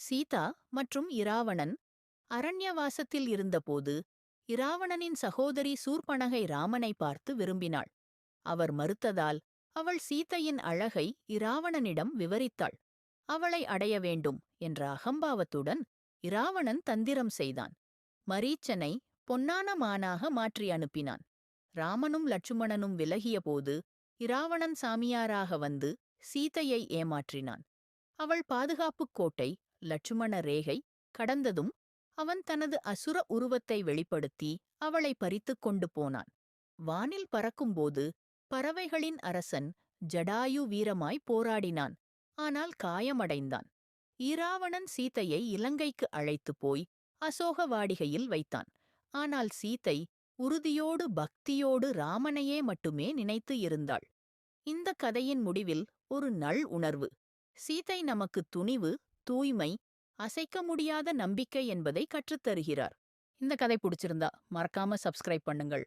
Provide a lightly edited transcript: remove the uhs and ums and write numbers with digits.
சீதா மற்றும் இராவணன் அரண்யவாசத்தில் இருந்தபோது இராவணனின் சகோதரி சூர்பனகை ராமனை பார்த்து விரும்பினாள். அவர் மறுத்ததால் அவள் சீதையின் அழகை இராவணனிடம் விவரித்தாள். அவளை அடைய வேண்டும் என்ற அகம்பாவத்துடன் இராவணன் தந்திரம் செய்தான். மரீச்சனை பொன்னான மானாக மாற்றி அனுப்பினான். ராமனும் லட்சுமணனும் விலகியபோது இராவணன் சாமியாராக வந்து சீதையை ஏமாற்றினான். அவள் பாதுகாப்புக் கோட்டை லட்சுமண ரேகை கடந்ததும் அவன் தனது அசுர உருவத்தை வெளிப்படுத்தி அவளை பறித்துக் கொண்டு போனான். வானில் பறக்கும்போது பறவைகளின் அரசன் ஜடாயு வீரமாய் போராடினான். ஆனால் காயமடைந்தான். இராவணன் சீதையை இலங்கைக்கு அழைத்துப் போய் அசோகவாடிகையில் வைத்தான். ஆனால் சீதை உறுதியோடு பக்தியோடு ராமனையே மட்டுமே நினைத்து இருந்தாள். இந்த கதையின் முடிவில் ஒரு நல் உணர்வு. சீதை நமக்கு துணிவு, தூய்மை, அசைக்க முடியாத நம்பிக்கை என்பதை கற்றுத்தருகிறார். இந்த கதை பிடிச்சிருந்தா மறக்காம சப்ஸ்கிரைப் பண்ணுங்கள்.